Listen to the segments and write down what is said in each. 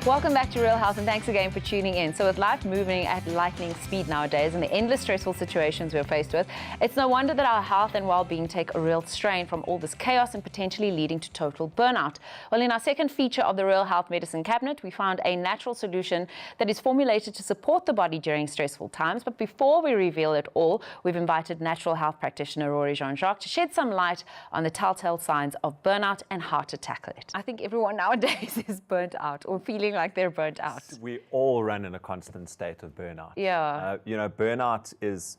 Welcome back to Real Health, and thanks again for tuning in. So with life moving at lightning speed nowadays and the endless stressful situations we're faced with, it's no wonder that our health and well-being take a real strain from all this chaos and potentially leading to total burnout. Well, in our second feature of the Real Health Medicine Cabinet, we found a natural solution that is formulated to support the body during stressful times. But before we reveal it all, we've invited natural health practitioner Rory Jean-Jacques to shed some light on the telltale signs of burnout and how to tackle it. I think everyone nowadays is burnt out or feeling like they're burnt out. We all run in a constant state of burnout. Yeah. Burnout is,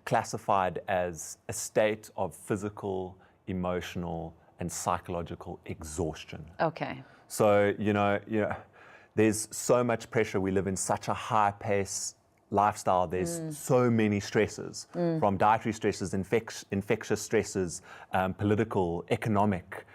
classified as a state of physical, emotional, and psychological exhaustion. Okay. So, there's so much pressure. We live in such a high-pace lifestyle. There's so many stresses, from dietary stresses, infectious stresses, political, economic,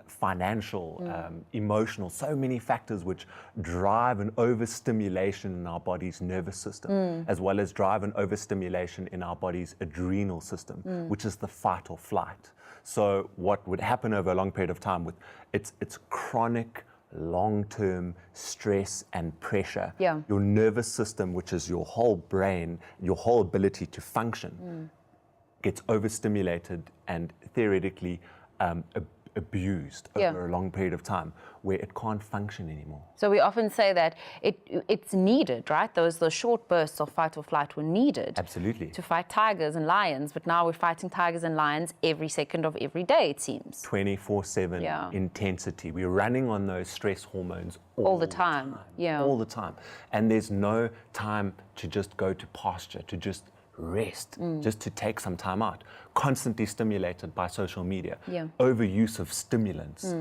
financial, emotional, so many factors which drive an overstimulation in our body's nervous system, as well as drive an overstimulation in our body's adrenal system, which is the fight or flight. So what would happen over a long period of time with it's chronic, long-term stress and pressure, your nervous system, which is your whole brain, your whole ability to function, gets overstimulated and theoretically abused over a long period of time, where it can't function anymore. So we often say that it's needed, right? Those short bursts of fight or flight were needed. Absolutely. To fight tigers and lions, but now we're fighting tigers and lions every second of every day, it seems. 24/7 intensity. We're running on those stress hormones all the time. All the time. And there's no time to just go to pasture, to just rest, just to take some time out. Constantly stimulated by social media, overuse of stimulants,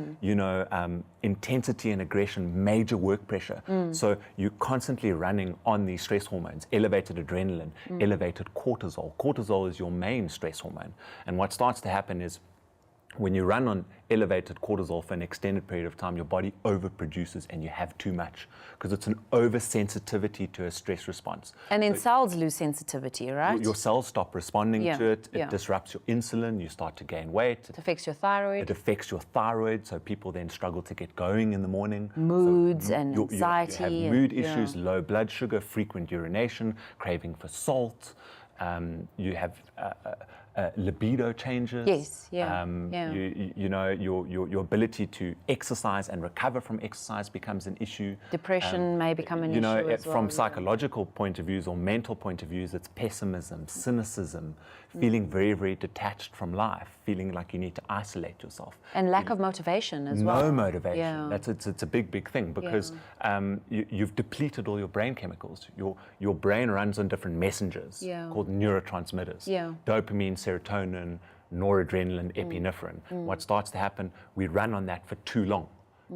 intensity and aggression, major work pressure. So you're constantly running on these stress hormones, elevated adrenaline, elevated cortisol. Cortisol is your main stress hormone. And what starts to happen is when you run on elevated cortisol for an extended period of time, your body overproduces and you have too much, because it's an oversensitivity to a stress response. And then cells lose sensitivity, right? Your cells stop responding to it. It disrupts your insulin. You start to gain weight. It affects your thyroid. It affects your thyroid, so people then struggle to get going in the morning. Moods and anxiety. You have mood issues, low blood sugar, frequent urination, craving for salt. You have libido changes. Your ability to exercise and recover from exercise becomes an issue. Depression may become an issue as well. From psychological point of views or mental point of views, it's pessimism, cynicism, feeling very, very detached from life, feeling like you need to isolate yourself. And lack of motivation as well. No motivation. It's a big, big thing, because you've depleted all your brain chemicals. Your brain runs on different messengers called neurotransmitters. Dopamine, serotonin, noradrenaline, epinephrine. What starts to happen, we run on that for too long,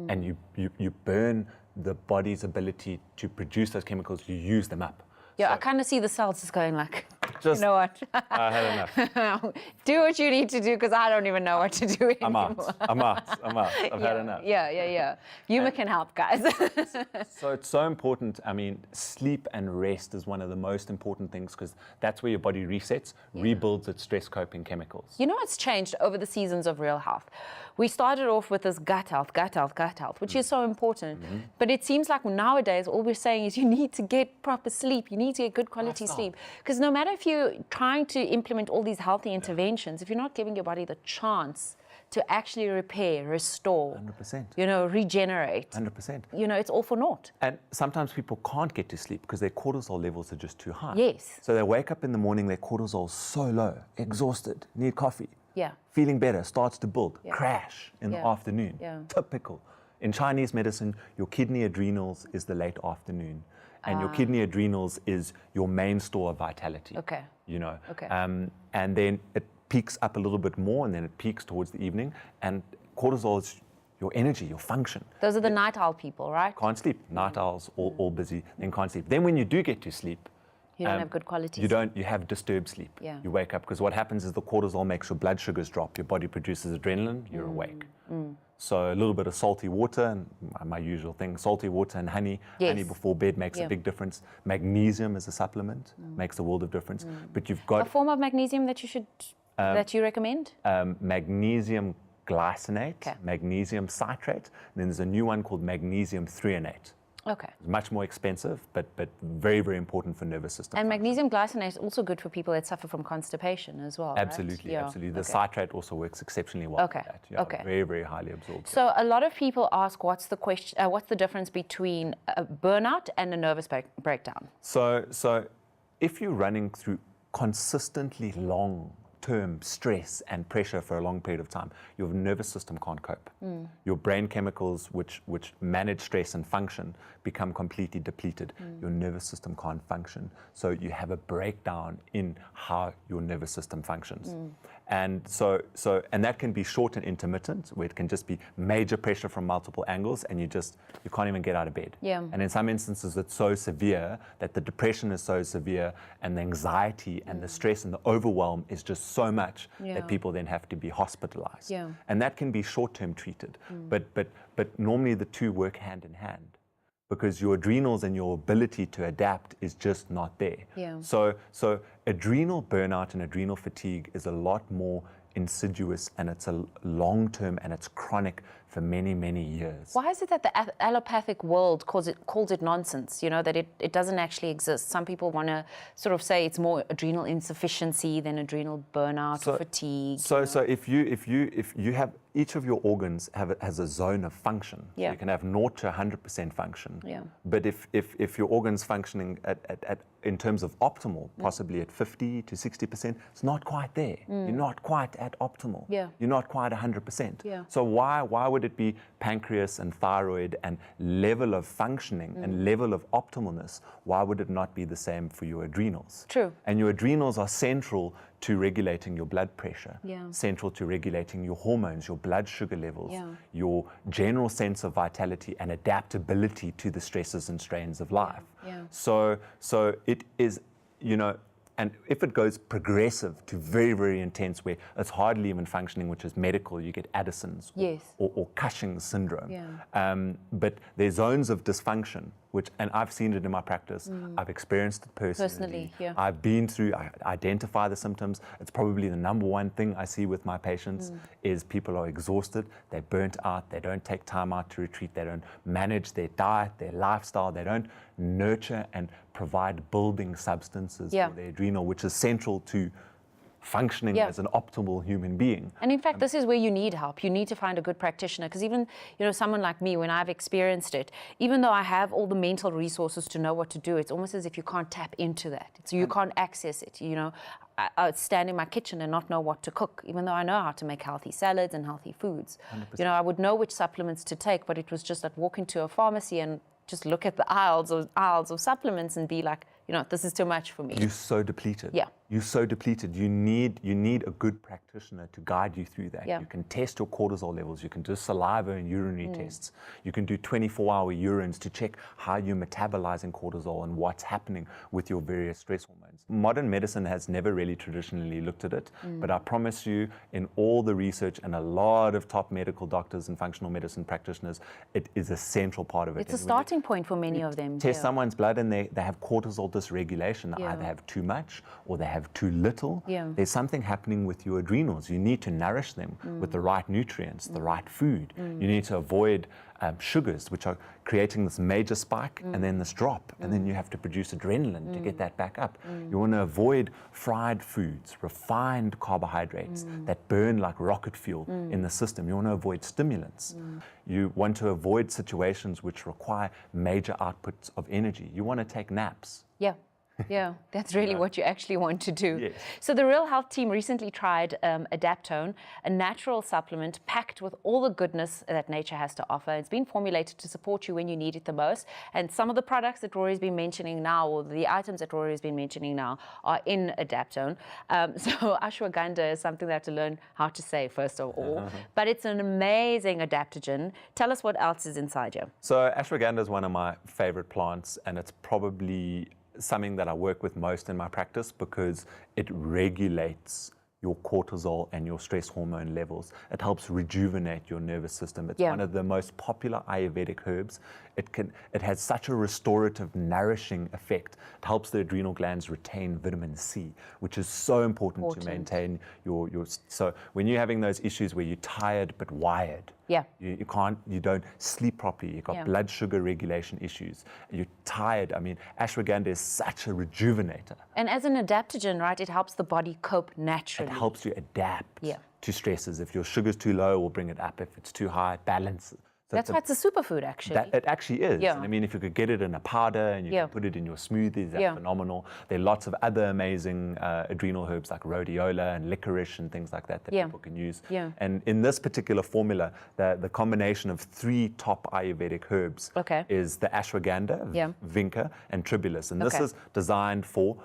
and you burn the body's ability to produce those chemicals. You use them up. Yeah, so I kind of see the cells just going like, just, you know what? I had enough. Do what you need to do, because I don't even know what to do anymore. I'm out. I've had enough. Humor can help, guys. So it's so important. I mean, sleep and rest is one of the most important things, because that's where your body resets, rebuilds its stress coping chemicals. You know what's changed over the seasons of Real Health? We started off with this gut health, which is so important. But it seems like nowadays all we're saying is you need to get proper sleep. You need to get good quality sleep. Because no matter if you're trying to implement all these healthy interventions, if you're not giving your body the chance to actually repair, restore, 100%. Regenerate, 100%. It's all for naught. And sometimes people can't get to sleep because their cortisol levels are just too high. Yes. So they wake up in the morning, their cortisol's so low, exhausted, need coffee. Yeah. Feeling better, starts to build, crash in the afternoon. Typical. In Chinese medicine, your kidney adrenals is the late afternoon. And your kidney adrenals is your main store of vitality. Okay. And then it peaks up a little bit more, and then it peaks towards the evening. And cortisol is your energy, your function. Those are the night owl people, right? Can't sleep. Night owls, all busy, then can't sleep. Then when you do get to sleep, you don't have good quality sleep. You have disturbed sleep. You wake up, because what happens is the cortisol makes your blood sugars drop. Your body produces adrenaline, you're awake. So a little bit of salty water, and my usual thing, salty water and honey. Honey before bed makes a big difference. Magnesium as a supplement makes a world of difference. But you've got a form of magnesium that you should that you recommend? Magnesium glycinate, magnesium citrate, and then there's a new one called magnesium threonate. Okay. It's much more expensive, but very, very important for nervous system. And function. magnesium glycinate is also good for people that suffer from constipation as well, Absolutely, right? absolutely. The citrate also works exceptionally well for that. Okay. Very, very highly absorbed. So a lot of people ask, what's the difference between a burnout and a nervous breakdown? So if you're running through consistently long-term stress and pressure for a long period of time, your nervous system can't cope. Your brain chemicals, which manage stress and function, become completely depleted. Your nervous system can't function. So you have a breakdown in how your nervous system functions. And and that can be short and intermittent, where it can just be major pressure from multiple angles, and you can't even get out of bed. Yeah. And in some instances, it's so severe that the depression is so severe, and the anxiety and the stress and the overwhelm is just so much that people then have to be hospitalized. Yeah. And that can be short-term treated, but normally the two work hand in hand, because your adrenals and your ability to adapt is just not there. Yeah. So adrenal burnout and adrenal fatigue is a lot more insidious, and it's a long-term, and it's chronic for many, many years. Why is it that the allopathic world calls it nonsense, that it doesn't actually exist? Some people want to sort of say it's more adrenal insufficiency than adrenal burnout or fatigue. So if you have, each of your organs has a zone of function. So you can have 0 to 100% function. Yeah. But if your organ's functioning at in terms of optimal, possibly at 50 to 60%, it's not quite there. You're not quite at optimal. Yeah. You're not quite 100%. Yeah. So why would it be pancreas and thyroid and level of functioning and level of optimalness? Why would it not be the same for your adrenals? True. And your adrenals are central to regulating your blood pressure, central to regulating your hormones, your blood sugar levels, your general sense of vitality and adaptability to the stresses and strains of life. So it is, and if it goes progressive to very, very intense, where it's hardly even functioning, which is medical, you get Addison's or Cushing's syndrome. But there's zones of dysfunction, and I've seen it in my practice. I've experienced it personally. I've been through, I identify the symptoms. It's probably the number one thing I see with my patients is people are exhausted, they're burnt out, they don't take time out to retreat, they don't manage their diet, their lifestyle, they don't nurture and provide building substances for their adrenal, which is central to functioning as an optimal human being. And in fact, this is where you need help. You need to find a good practitioner, because even, someone like me, when I've experienced it, even though I have all the mental resources to know what to do, it's almost as if you can't tap into that. So you can't access it. I would stand in my kitchen and not know what to cook, even though I know how to make healthy salads and healthy foods. 100%. I would know which supplements to take, but it was just like walk into a pharmacy and just look at the aisles of supplements and be like, this is too much for me. You're so depleted. Yeah. You're so depleted. You need a good practitioner to guide you through that. Yeah. You can test your cortisol levels. You can do saliva and urinary tests. You can do 24-hour urines to check how you're metabolizing cortisol and what's happening with your various stress hormones. Modern medicine has never really traditionally looked at it, but I promise you, in all the research and a lot of top medical doctors and functional medicine practitioners, it is a central part of it. It's a starting point for many of them. Test someone's blood and they have cortisol dysregulation. They either have too much or they have too little. There's something happening with your adrenals. You need to nourish them with the right nutrients, the right food. You need to avoid sugars, which are creating this major spike and then this drop, and then you have to produce adrenaline to get that back up. You want to avoid fried foods, refined carbohydrates that burn like rocket fuel in the system. You want to avoid stimulants. You want to avoid situations which require major outputs of energy. You want to take naps. Yeah, that's really what you actually want to do. Yes. So the Real Health team recently tried Adaptone, a natural supplement packed with all the goodness that nature has to offer. It's been formulated to support you when you need it the most. And some of the products that Rory's been mentioning now, or the items that Rory's been mentioning now, are in Adaptone. So ashwagandha is something they have to learn how to say, first of all. But it's an amazing adaptogen. Tell us what else is inside you. So ashwagandha is one of my favorite plants, and it's probably something that I work with most in my practice because it regulates your cortisol and your stress hormone levels. It helps rejuvenate your nervous system. It's one of the most popular Ayurvedic herbs. it has such a restorative, nourishing effect. It helps the adrenal glands retain vitamin C, which is so important to maintain your. So when you're having those issues where you're tired but wired, you don't sleep properly, you've got blood sugar regulation issues, you're tired. I mean, ashwagandha is such a rejuvenator. And as an adaptogen, right, it helps the body cope naturally. It helps you adapt to stresses. If your sugar's too low, we'll bring it up. If it's too high, balance it. So that's why it's a superfood, actually. It actually is. And I mean, if you could get it in a powder and you can put it in your smoothies, that's phenomenal. There are lots of other amazing adrenal herbs like rhodiola and licorice and things like that people can use. And in this particular formula, the combination of 3 top Ayurvedic herbs is the ashwagandha, vinca, and tribulus. And this is designed for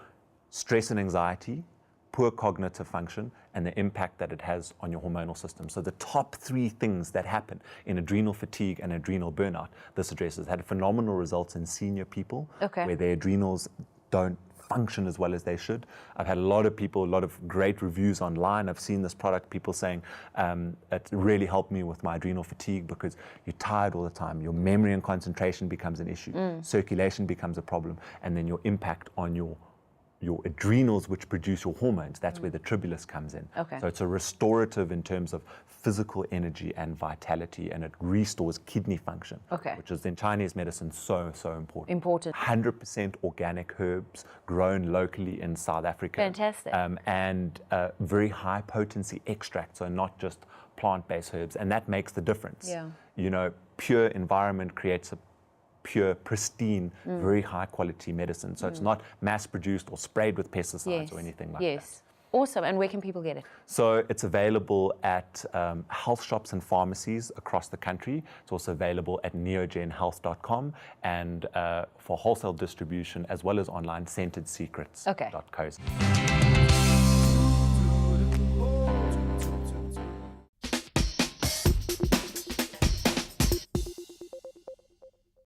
stress and anxiety, poor cognitive function, and the impact that it has on your hormonal system. So the top 3 things that happen in adrenal fatigue and adrenal burnout, this addresses. Had phenomenal results in senior people where their adrenals don't function as well as they should. I've had a lot of people, a lot of great reviews online. I've seen this product, people saying it really helped me with my adrenal fatigue because you're tired all the time. Your memory and concentration becomes an issue. Circulation becomes a problem. And then your impact on your adrenals, which produce your hormones, that's where the tribulus comes in. So it's a restorative in terms of physical energy and vitality, and it restores kidney function, which is in Chinese medicine so important. 100% organic herbs grown locally in South Africa. Fantastic. And very high potency extracts, so not just plant-based herbs, and that makes the difference. You know, pure environment creates a pure, pristine, very high quality medicine. So it's not mass produced or sprayed with pesticides or anything like that. Awesome. And where can people get it? So it's available at health shops and pharmacies across the country. It's also available at neogenhealth.com and for wholesale distribution as well as online, scentedsecrets.co.